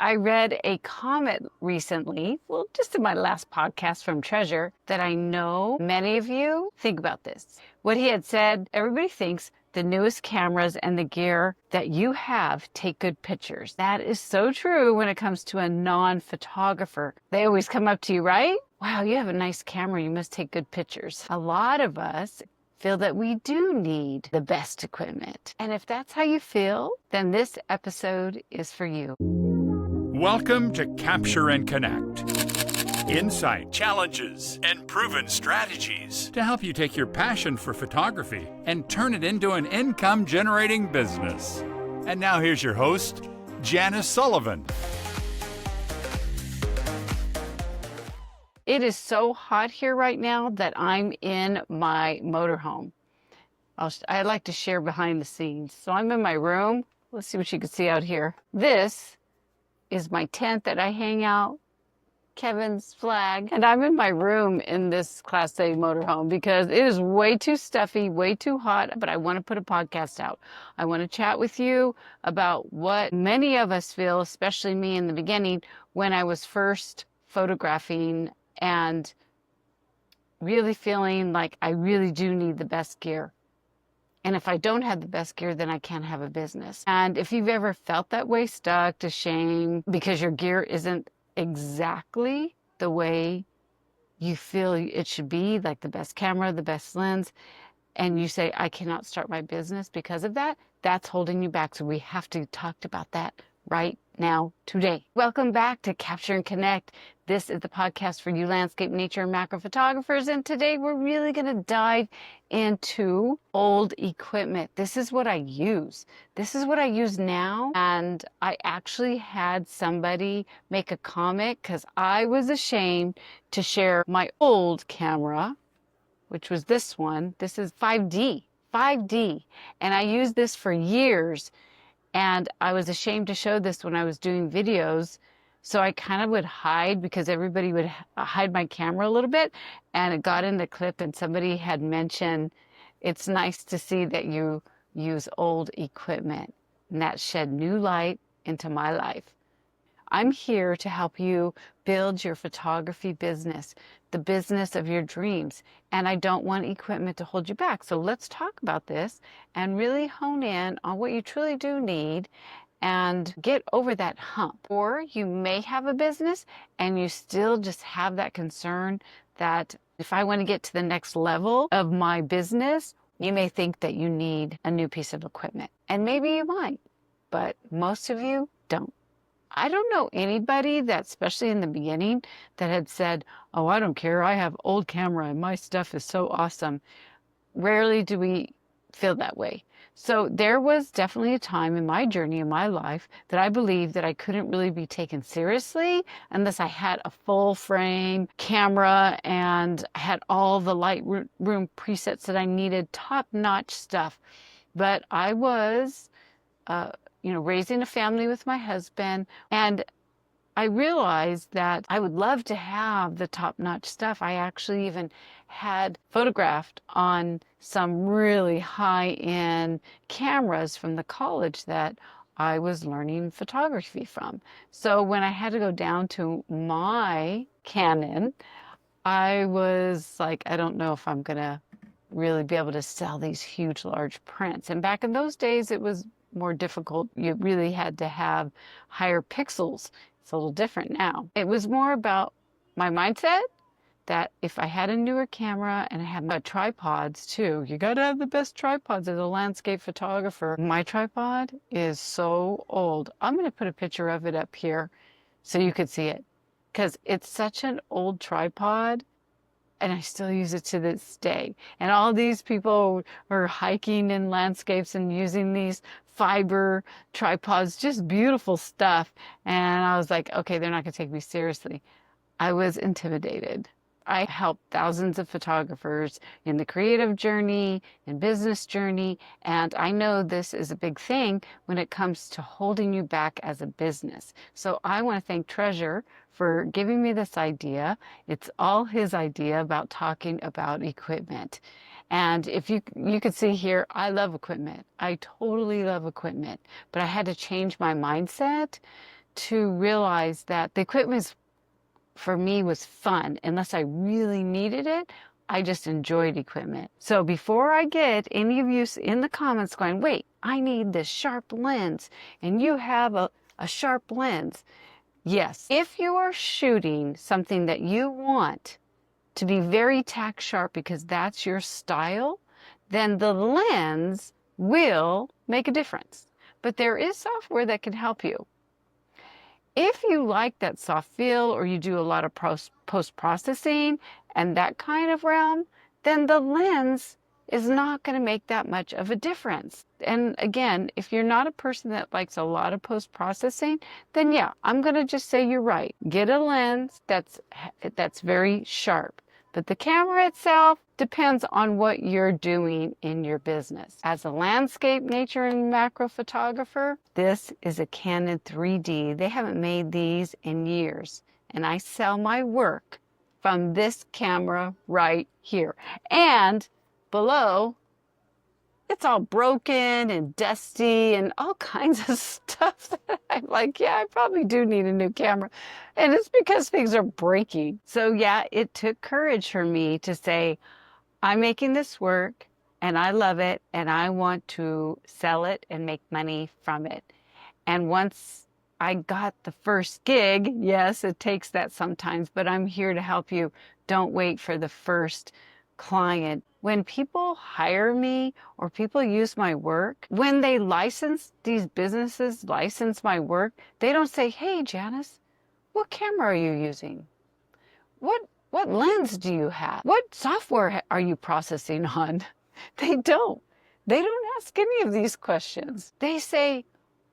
I read a comment recently, well, just in my last podcast from Treasure, that I know many of you think about this. What he had said, everybody thinks the newest cameras and the gear that you have take good pictures. That is so true when it comes to a non-photographer. They always come up to you, right? Wow, you have a nice camera. You must take good pictures. A lot of us feel that we do need the best equipment. And if that's how you feel, then this episode is for you. Welcome to Capture and Connect. Insight, challenges, and proven strategies to help you take your passion for photography and turn it into an income-generating business. And now here's your host, Janice Sullivan. It is so hot here right now that I'm in my motorhome. I like to share behind the scenes. So I'm in my room. Let's see what you can see out here. This is my tent that I hang out, Kevin's flag, and I'm in my room in this Class A motorhome because it is way too stuffy, way too hot, but I want to put a podcast out. I want to chat with you about what many of us feel, especially me in the beginning, when I was first photographing and really feeling like I really do need the best gear. And if I don't have the best gear, then I can't have a business. And if you've ever felt that way, stuck, ashamed, because your gear isn't exactly the way you feel it should be, like the best camera, the best lens, and you say, I cannot start my business because of that, that's holding you back. So we have to talk about that right now, today. Welcome back to Capture and Connect. This is the podcast for you landscape, nature, and macro photographers. And today we're really going to dive into old equipment. This is what I use. This is what I use now. And I actually had somebody make a comment because I was ashamed to share my old camera, which was this one. This is 5D. And I used this for years. And I was ashamed to show this when I was doing videos. So I kind of would hide because everybody would hide my camera a little bit. And it got in the clip and somebody had mentioned, it's nice to see that you use old equipment. And that shed new light into my life. I'm here to help you build your photography business, the business of your dreams. And I don't want equipment to hold you back. So let's talk about this and really hone in on what you truly do need and get over that hump. Or you may have a business and you still just have that concern that if I want to get to the next level of my business, you may think that you need a new piece of equipment. And maybe you might, but most of you don't. I don't know anybody that, especially in the beginning, that had said, oh, I don't care, I have old camera and my stuff is so awesome. Rarely do we feel that way. So there was definitely a time in my journey, in my life, that I believed that I couldn't really be taken seriously unless I had a full frame camera and I had all the Lightroom presets that I needed, top-notch stuff. But I was raising a family with my husband, and I realized that I would love to have the top-notch stuff. I actually even had photographed on some really high-end cameras from the college that I was learning photography from. So when I had to go down to my Canon, I was like, I don't know if I'm gonna really be able to sell these huge, large prints. And back in those days, it was more difficult. You really had to have higher pixels. It's a little different now. It was more about my mindset that if I had a newer camera and I had my tripods too, you got to have the best tripods as a landscape photographer. My tripod is so old. I'm going to put a picture of it up here so you could see it because it's such an old tripod. And I still use it to this day. And all these people are hiking in landscapes and using these fiber tripods, just beautiful stuff. And I was like, okay, they're not going to take me seriously. I was intimidated. I help thousands of photographers in the creative journey, in business journey, and I know this is a big thing when it comes to holding you back as a business. So I want to thank Treasure for giving me this idea. It's all his idea about talking about equipment. And if you could see here, I love equipment. I totally love equipment, but I had to change my mindset to realize that the equipment for me was fun. Unless I really needed it, I just enjoyed equipment. So before I get any of you in the comments going, wait, I need this sharp lens and you have a sharp lens. Yes, if you are shooting something that you want to be very tack sharp because that's your style, then the lens will make a difference. But there is software that can help you. If you like that soft feel or you do a lot of post-processing and that kind of realm, then the lens is not going to make that much of a difference. And again, if you're not a person that likes a lot of post-processing, then yeah, I'm going to just say you're right. Get a lens that's very sharp. But the camera itself depends on what you're doing in your business. As a landscape, nature, and macro photographer, this is a Canon 3D. They haven't made these in years. And I sell my work from this camera right here. And below, it's all broken and dusty and all kinds of stuff that I'm like, yeah, I probably do need a new camera. And it's because things are breaking. So yeah, it took courage for me to say, I'm making this work and I love it and I want to sell it and make money from it. And once I got the first gig, yes, it takes that sometimes, but I'm here to help you. Don't wait for the first client. When people hire me or people use my work, when they license, these businesses license my work, they don't say, hey, Janice, what camera are you using? What lens do you have? What software are you processing on? They don't. They don't ask any of these questions. They say,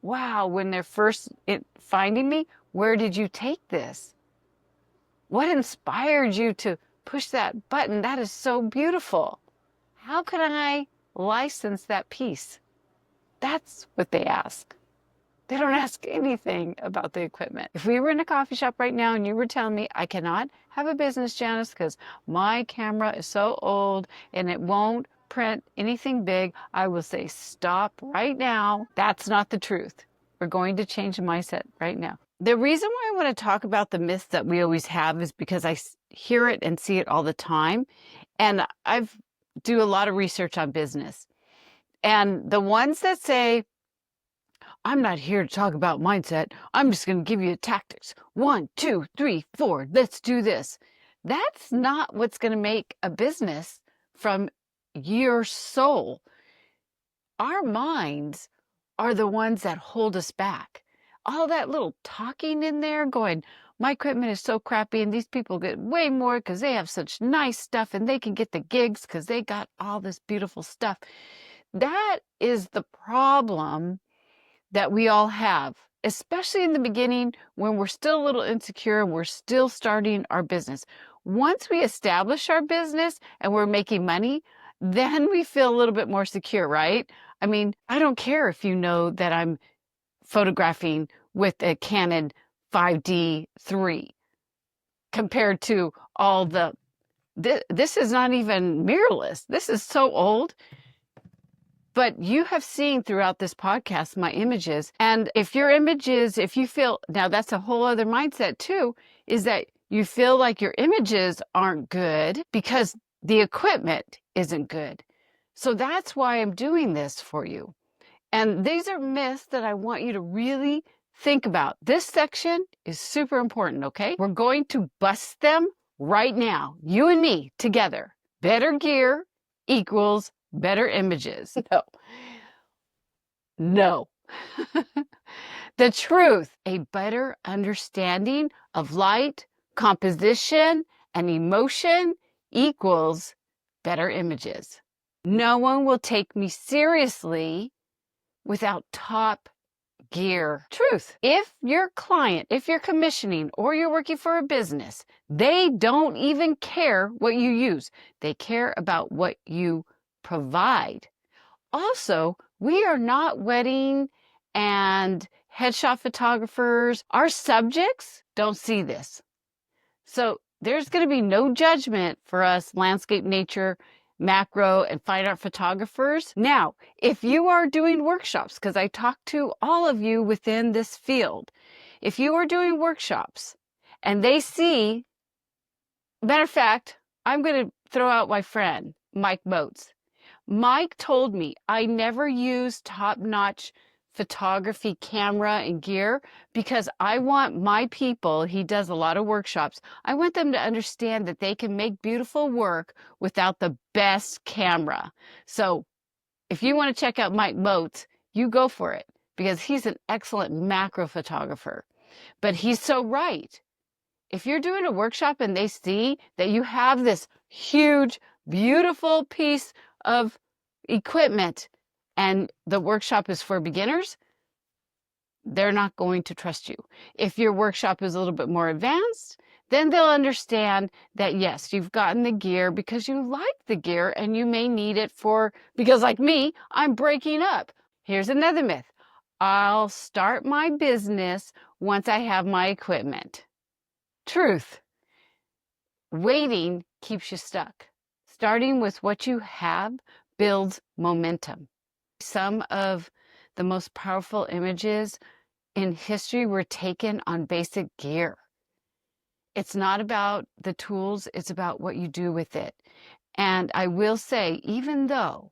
wow, when they're first finding me, where did you take this? What inspired you to push that button? That is so beautiful. How could I license that piece? That's what they ask. They don't ask anything about the equipment. If we were in a coffee shop right now and you were telling me I cannot have a business, Janice, because my camera is so old and it won't print anything big, I will say, stop right now. That's not the truth. We're going to change the mindset right now. The reason why I want to talk about the myths that we always have is because I hear it and see it all the time. And I've do a lot of research on business. And the ones that say, I'm not here to talk about mindset. I'm just going to give you tactics. 1, 2, 3, 4. Let's do this. That's not what's going to make a business from your soul. Our minds are the ones that hold us back. All that little talking in there going, my equipment is so crappy and these people get way more because they have such nice stuff and they can get the gigs because they got all this beautiful stuff. That is the problem that we all have, especially in the beginning when we're still a little insecure and we're still starting our business. Once we establish our business and we're making money, then we feel a little bit more secure, right? I mean, I don't care if you know that I'm photographing with a Canon 5D3 compared to all this is not even mirrorless. This is so old. But you have seen throughout this podcast my images. And if your images, if you feel, now that's a whole other mindset too, is that you feel like your images aren't good because the equipment isn't good. So that's why I'm doing this for you. And these are myths that I want you to really think about. This section is super important, okay? We're going to bust them right now, you and me together. Better gear equals better images. No. The truth, a better understanding of light, composition, and emotion equals better images. No one will take me seriously without top gear. Truth. If your client, if you're commissioning or you're working for a business, they don't even care what you use. They care about what you provide. Also, we are not wedding and headshot photographers. Our subjects don't see this. So there's going to be no judgment for us landscape, nature, macro, and fine art photographers. Now, if you are doing workshops, because I talk to all of you within this field, If you are doing workshops and they see, matter of fact, I'm going to throw out my friend, Mike Moats. Mike told me I never use top-notch photography camera and gear because I want my people, he does a lot of workshops, I want them to understand that they can make beautiful work without the best camera. So if you want to check out Mike Moats, you go for it because he's an excellent macro photographer. But he's so right. If you're doing a workshop and they see that you have this huge, beautiful piece of equipment and the workshop is for beginners, they're not going to trust you. If your workshop is a little bit more advanced, then they'll understand that yes, you've gotten the gear because you like the gear and you may need it because like me, I'm breaking up. Here's another myth. I'll start my business once I have my equipment. Truth. Waiting keeps you stuck. Starting with what you have builds momentum. Some of the most powerful images in history were taken on basic gear. It's not about the tools, it's about what you do with it. And I will say, even though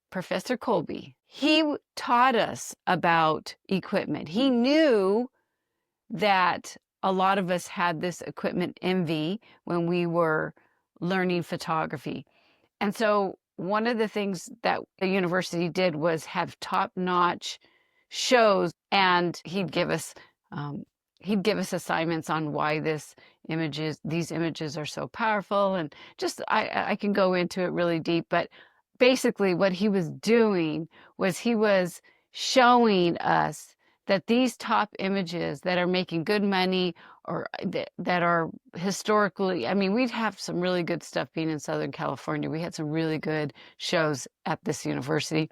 Professor Colby, he taught us about equipment, he knew that a lot of us had this equipment envy when we were learning photography. And so one of the things that the university did was have top-notch shows, and he'd give us assignments on why these images are so powerful, and just I can go into it really deep, but basically what he was doing was he was showing us that these top images that are making good money or that are historically, I mean, we'd have some really good stuff being in Southern California. We had some really good shows at this university.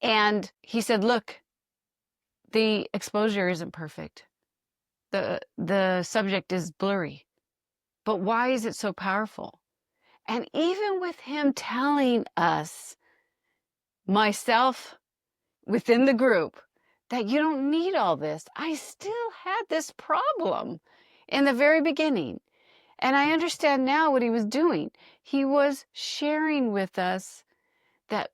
And he said, look, the exposure isn't perfect. The subject is blurry. But why is it so powerful? And even with him telling us, myself within the group, that you don't need all this, I still had this problem in the very beginning. And I understand now what he was doing. He was sharing with us that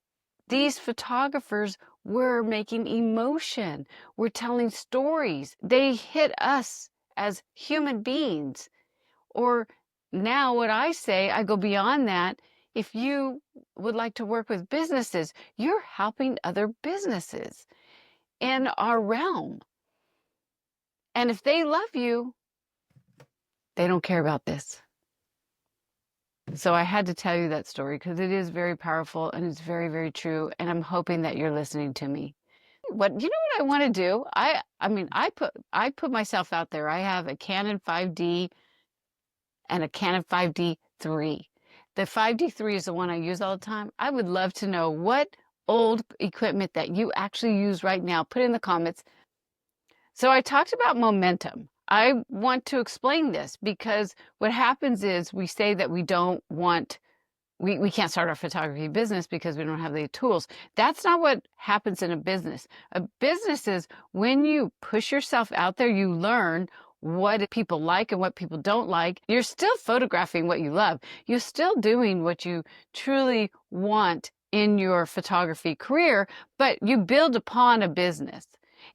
these photographers were making emotion, were telling stories. They hit us as human beings. Or now what I say, I go beyond that. If you would like to work with businesses, you're helping other businesses in our realm. And if they love you, they don't care about this. So I had to tell you that story because it is very powerful and it's very, very true. And I'm hoping that you're listening to me. You know what I want to do? I put myself out there. I have a Canon 5D and a Canon 5D 3. The 5D 3 is the one I use all the time. I would love to know what old equipment that you actually use right now. Put in the comments. So I talked about momentum. I want to explain this because what happens is we say that we can't start our photography business because we don't have the tools. That's not what happens in a business. A business is when you push yourself out there, you learn what people like and what people don't like. You're still photographing what you love. You're still doing what you truly want in your photography career, but you build upon a business.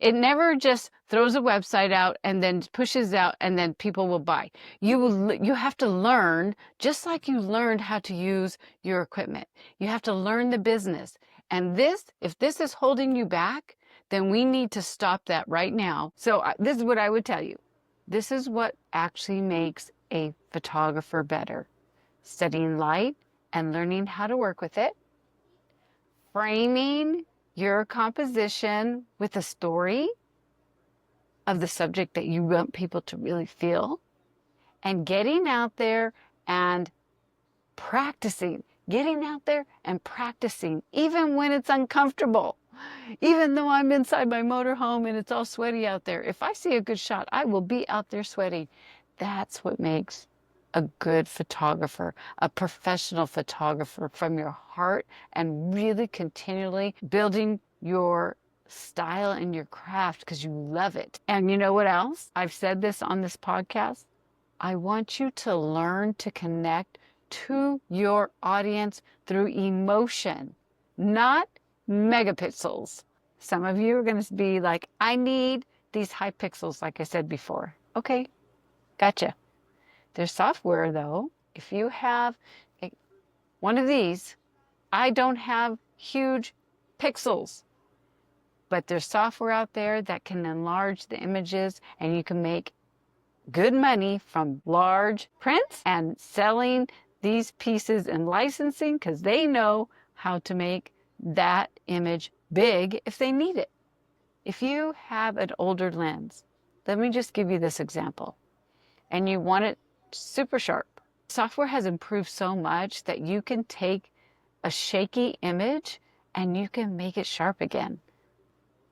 It never just throws a website out and then pushes out and then people will buy. You have to learn, just like you learned how to use your equipment. You have to learn the business. And if this is holding you back, then we need to stop that right now. So this is what I would tell you. This is what actually makes a photographer better. Studying light and learning how to work with it. Framing your composition with a story of the subject that you want people to really feel, and getting out there and practicing, even when it's uncomfortable. Even though I'm inside my motorhome and it's all sweaty out there, if I see a good shot, I will be out there sweating. That's what makes a good photographer, a professional photographer, from your heart and really continually building your style in your craft because you love it. And you know what else? I've said this on this podcast. I want you to learn to connect to your audience through emotion, not megapixels. Some of you are going to be like, I need these high pixels, like I said before. Okay, gotcha. There's software though. If you have one of these, I don't have huge pixels, but there's software out there that can enlarge the images and you can make good money from large prints and selling these pieces and licensing because they know how to make that image big if they need it. If you have an older lens, let me just give you this example, and you want it super sharp. Software has improved so much that you can take a shaky image and you can make it sharp again.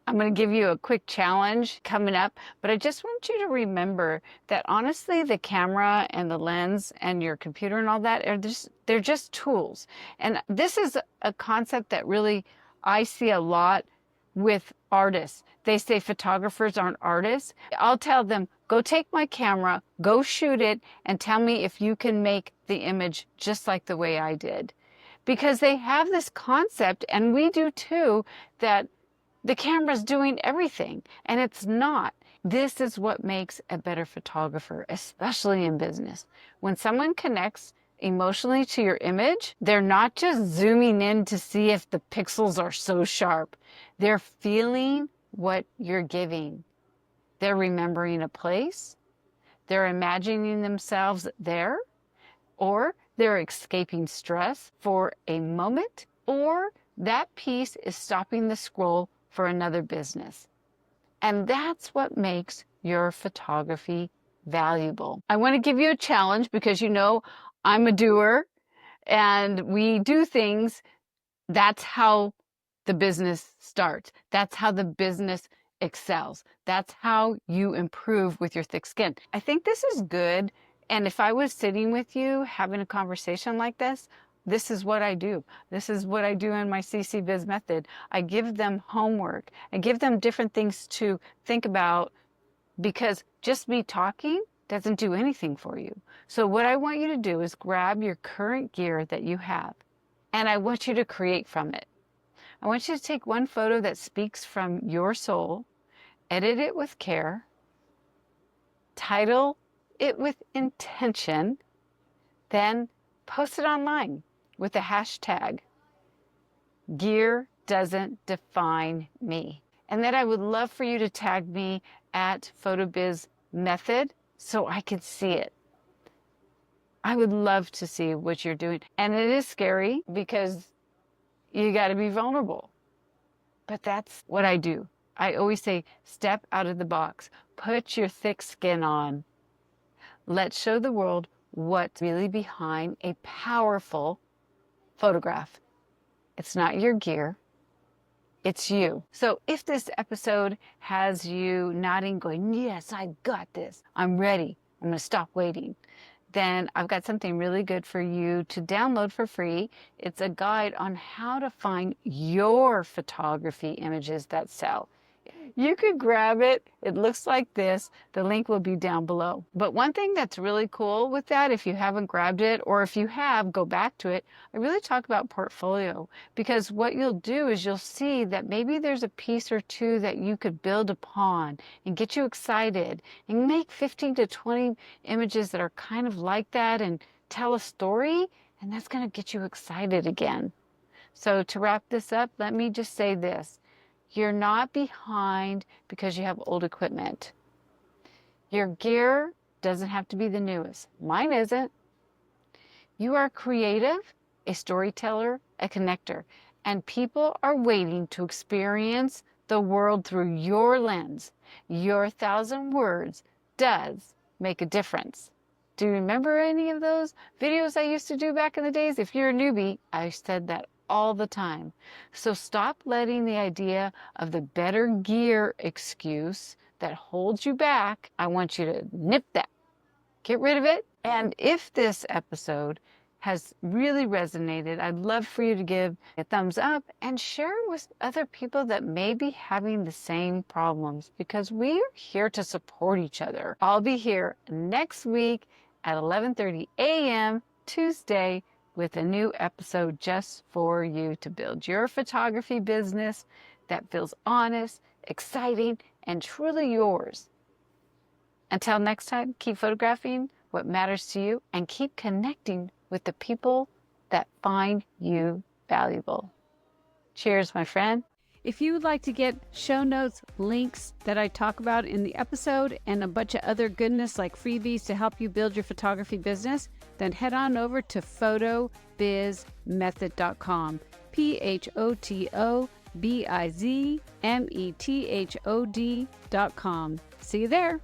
I'm going to give you a quick challenge coming up, but I just want you to remember that honestly, the camera and the lens and your computer and all that they're just tools. And this is a concept that really I see a lot with artists. They say photographers aren't artists. I'll tell them, go take my camera, go shoot it, and tell me if you can make the image just like the way I did. Because they have this concept, and we do too, that the camera's doing everything, and it's not. This is what makes a better photographer, especially in business. When someone connects emotionally to your image, they're not just zooming in to see if the pixels are so sharp. They're feeling what you're giving. They're remembering a place. They're imagining themselves there, or they're escaping stress for a moment, or that piece is stopping the scroll for another business. And that's what makes your photography valuable. I want to give you a challenge because you know I'm a doer and we do things. That's how the business starts. That's how the business excels. That's how you improve with your thick skin. I think this is good. And if I was sitting with you having a conversation like this is what I do. This is what I do in my CC Biz method. I give them homework. I give them different things to think about because just me talking doesn't do anything for you. So what I want you to do is grab your current gear that you have and I want you to create from it. I want you to take one photo that speaks from your soul, edit it with care, title it with intention, then post it online with the hashtag, gear doesn't define me. And then I would love for you to tag me at PhotoBiz Method so I could see it. I would love to see what you're doing. And it is scary because you got to be vulnerable. But that's what I do. I always say, step out of the box. Put your thick skin on. Let's show the world what's really behind a powerful photograph. It's not your gear. It's you. So if this episode has you nodding, going, yes, I got this. I'm ready. I'm going to stop waiting. Then I've got something really good for you to download for free. It's a guide on how to find your photography images that sell. You could grab it. It looks like this. The link will be down below. But one thing that's really cool with that, if you haven't grabbed it, or if you have, go back to it. I really talk about portfolio because what you'll do is you'll see that maybe there's a piece or two that you could build upon and get you excited and make 15 to 20 images that are kind of like that and tell a story, and that's going to get you excited again. So to wrap this up, let me just say this. You're not behind because you have old equipment. Your gear doesn't have to be the newest. Mine isn't. You are creative, a storyteller, a connector, and people are waiting to experience the world through your lens. Your 1,000 words does make a difference. Do you remember any of those videos I used to do back in the days? If you're a newbie, I said that all the time. So stop letting the idea of the better gear excuse that holds you back. I want you to nip that. Get rid of it. And if this episode has really resonated, I'd love for you to give a thumbs up and share it with other people that may be having the same problems, because we are here to support each other. I'll be here next week at 11:30 a.m. Tuesday with a new episode just for you to build your photography business that feels honest, exciting, and truly yours. Until next time, keep photographing what matters to you and keep connecting with the people that find you valuable. Cheers, my friend. If you would like to get show notes, links that I talk about in the episode, and a bunch of other goodness like freebies to help you build your photography business, then head on over to photobizmethod.com. photobizmethod.com. See you there.